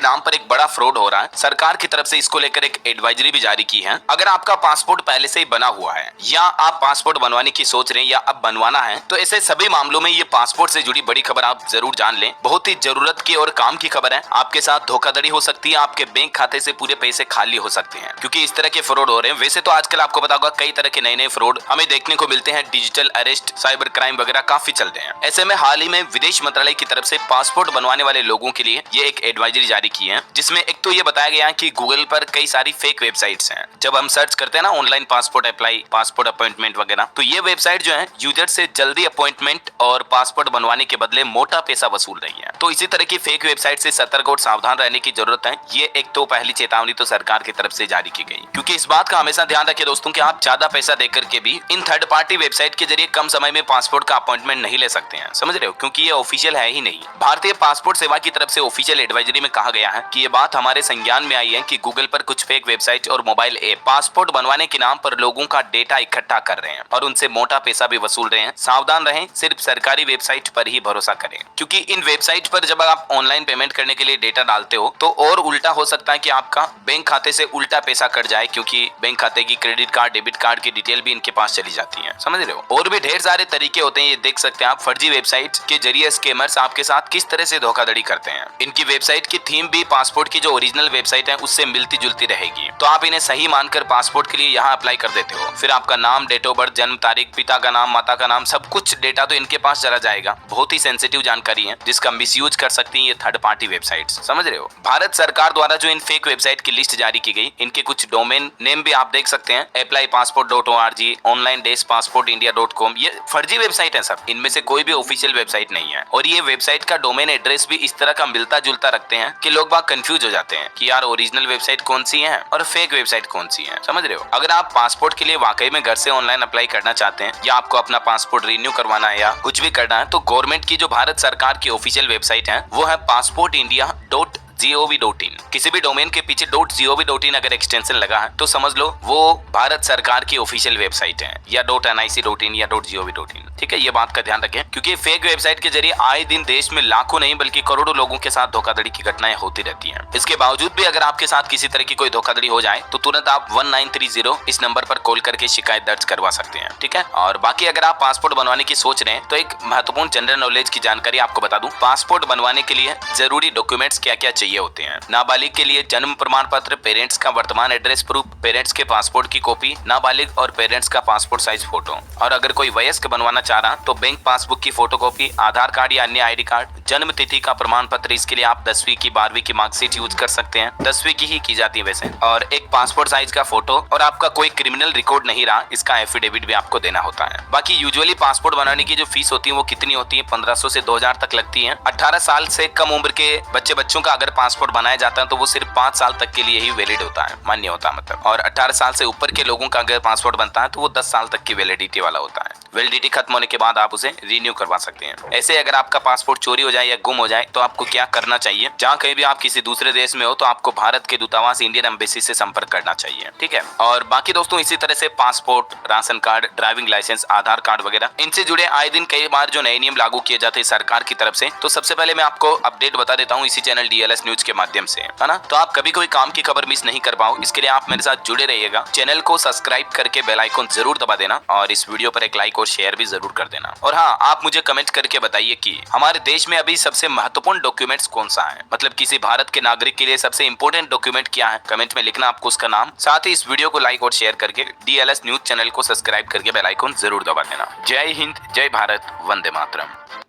नाम पर एक बड़ा फ्रॉड हो रहा है। सरकार की तरफ से इसको लेकर एक एडवाइजरी भी जारी की है। अगर आपका पासपोर्ट पहले से ही बना हुआ है या आप पासपोर्ट बनवाने की सोच रहे हैं या अब बनवाना है, तो ऐसे सभी मामलों में ये पासपोर्ट से जुड़ी बड़ी खबर आप जरूर जान लें। बहुत ही जरूरत की और काम की खबर है। आपके साथ धोखाधड़ी हो सकती है, आपके बैंक खाते से पूरे पैसे खाली हो सकते हैं क्योंकि इस तरह के फ्रॉड हो रहे हैं। वैसे तो आजकल आपको पता होगा कई तरह के नए नए फ्रॉड हमें देखने को मिलते हैं। डिजिटल अरेस्ट, साइबर क्राइम वगैरह काफी चलते हैं। ऐसे में हाल ही में विदेश मंत्रालय की तरफ से पासपोर्ट बनवाने वाले लोगों के लिए ये एक एडवाइजरी जारी की है, जिसमें एक तो ये बताया गया है कि गूगल पर कई सारी फेक वेबसाइट्स हैं। जब हम सर्च करते हैं ना online passport apply, passport appointment वगैरह, तो ये वेबसाइट जो है यूजर से जल्दी अपॉइंटमेंट और पासपोर्ट बनवाने के बदले मोटा पैसा वसूल रही है। तो इसी तरह की फेक वेबसाइट से सतर्क और सावधान रहने की जरूरत है। ये एक तो पहली चेतावनी तो सरकार की तरफ से जारी की गई, क्योंकि इस बात का हमेशा ध्यान रखें दोस्तों कि आप ज्यादा पैसा देकर के भी इन थर्ड पार्टी वेबसाइट के जरिए कम समय में पासपोर्ट का अपॉइंटमेंट नहीं ले सकते हैं। समझ रहे हो, क्योंकि ये ऑफिशियल है ही नहीं। भारतीय पासपोर्ट सेवा की तरफ से ऑफिशियल एडवाइजरी में कहा गया है कि ये बात हमारे संज्ञान में आई है कि गूगल पर कुछ फेक वेबसाइट और मोबाइल ऐप पासपोर्ट बनवाने के नाम पर लोगों का डेटा इकट्ठा कर रहे हैं और उनसे मोटा पैसा भी वसूल रहे हैं। सावधान रहें, सिर्फ सरकारी वेबसाइट पर ही भरोसा करें, क्योंकि इन वेबसाइट पर जब आप ऑनलाइन पेमेंट करने के लिए डेटा डालते हो तो और उल्टा हो सकता है कि आपका बैंक खाते से उल्टा पैसा कट जाए, क्योंकि बैंक खाते की क्रेडिट कार्ड, डेबिट कार्ड की डिटेल भी इनके पास चली जाती है। समझ रहे हो। और भी ढेर सारे तरीके होते हैं, ये देख सकते हैं आप। फर्जी वेबसाइट के जरिए स्कैमर्स आपके साथ किस तरह से धोखाधड़ी करते हैं। इनकी वेबसाइट की थीम भी पासपोर्ट की जो ओरिजिनल वेबसाइट है उससे मिलती जुलती रहेगी, तो आप इन्हें सही मानकर पासपोर्ट के लिए यहाँ अप्लाई कर देते हो। फिर आपका नाम, डेट ऑफ बर्थ, जन्म तारीख, पिता का नाम, माता का नाम, सब कुछ डेटा तो इनके पास चला जाएगा। बहुत ही सेंसिटिव जानकारी है जिसका मिसयूज कर सकती है ये थर्ड पार्टी वेबसाइट्स। समझ रहे हो। भारत सरकार द्वारा जो इन फेक वेबसाइट की लिस्ट जारी की गई, इनके कुछ डोमेन नेम भी आप देख सकते हैं। applypassport.org, online-passportindia.com, ये फर्जी वेबसाइट है सब। इनमें से कोई भी ऑफिशियल वेबसाइट नहीं है और ये वेबसाइट का डोमेन एड्रेस भी इस तरह का मिलता जुलता रखते हैं कि लोग बाग कंफ्यूज हो जाते हैं कि यार ओरिजिनल वेबसाइट कौन सी है और फेक वेबसाइट कौन सी है। समझ रहे हो। अगर आप पासपोर्ट के लिए वाकई में घर से ऑनलाइन अप्लाई करना चाहते हैं या आपको अपना पासपोर्ट रिन्यू करवाना है या कुछ भी करना है, तो गवर्नमेंट की जो भारत सरकार की ऑफिशियल वेबसाइट है वो है passportindia.gov.in। किसी भी डोमेन के पीछे .gov.in अगर एक्सटेंशन लगा है तो समझ लो वो भारत सरकार की ऑफिशियल वेबसाइट है, या .nic.in या .gov.in। ठीक है, ये बात का ध्यान रखें, क्योंकि फेक वेबसाइट के जरिए आए दिन देश में लाखों नहीं बल्कि करोड़ों लोगों के साथ धोखाधड़ी की घटनाएं होती रहती हैं। इसके बावजूद भी अगर आपके साथ किसी तरह की कोई धोखाधड़ी हो जाए तो तुरंत आप 1930 इस नंबर पर कॉल करके शिकायत दर्ज करवा सकते हैं। ठीक है। और बाकी अगर आप पासपोर्ट बनवाने की सोच रहे हैं तो एक महत्वपूर्ण जनरल नॉलेज की जानकारी आपको बता दूं। पासपोर्ट बनवाने के लिए जरूरी डॉक्यूमेंट्स क्या क्या चाहिए होते हैं। नाबालिग के लिए जन्म प्रमाण पत्र, पेरेंट्स का वर्तमान एड्रेस प्रूफ, पेरेंट्स के पासपोर्ट की कॉपी, नाबालिग और पेरेंट्स का पासपोर्ट साइज फोटो। और अगर कोई वयस्क बनवाना चाह रहा तो बैंक पासबुक की फोटोकॉपी, आधार कार्ड या अन्य आईडी कार्ड, जन्म तिथि का प्रमाण पत्र। इसके लिए आप 10वीं की 12वीं की मार्कशीट यूज कर सकते हैं, 10वीं की ही की जाती है वैसे। और एक पासपोर्ट साइज का फोटो, और आपका कोई क्रिमिनल रिकॉर्ड नहीं रहा, इसका एफिडेविट भी आपको देना होता है। बाकी यूजुअली पासपोर्ट बनाने की जो फीस होती है वो कितनी होती है, 1500 से 2000 तक लगती है। 18 साल से कम उम्र के बच्चों का अगर पासपोर्ट बनाया जाता है तो वो सिर्फ 5 साल तक के लिए ही वैलिड होता है, मान्य होता है मतलब। और 18 साल से ऊपर के लोगों का अगर पासपोर्ट बनता है तो वो 10 साल तक की वैलिडिटी वाला होता है। वैलिडिटी खत्म होने के बाद आप उसे रिन्यू करवा सकते हैं। ऐसे अगर आपका पासपोर्ट चोरी हो जाए या गुम हो जाए तो आपको क्या करना चाहिए। जहाँ कहीं भी आप किसी दूसरे देश में हो तो आपको भारत के दूतावास, इंडियन एम्बेसी से संपर्क करना चाहिए। ठीक है। और बाकी दोस्तों इसी तरह से passport, ration card, driving licence, Aadhaar card वगैरह इनसे जुड़े आए दिन कई बार जो नए नियम लागू किए जाते हैं सरकार की तरफ से, तो सबसे पहले मैं आपको अपडेट बता देता हूँ इसी चैनल DLS न्यूज के माध्यम से, है ना। तो आप कभी कोई काम की खबर मिस नहीं कर पाओ, इसके लिए आप मेरे साथ जुड़े रहिएगा। चैनल को सब्सक्राइब करके बेल आइकन जरूर दबा देना और इस वीडियो पर एक लाइक और शेयर भी जरूर कर देना। और हाँ, आप मुझे कमेंट करके बताइए कि हमारे देश में अभी सबसे महत्वपूर्ण डॉक्यूमेंट्स कौन सा है, मतलब किसी भारत के नागरिक के लिए सबसे इंपॉर्टेंट डॉक्यूमेंट क्या है। कमेंट में लिखना आपको उसका नाम, साथ ही इस वीडियो को लाइक और शेयर करके DLS न्यूज चैनल को सब्सक्राइब करके बेल आइकन जरूर दबा देना। जय हिंद, जय भारत, वंदे मातरम।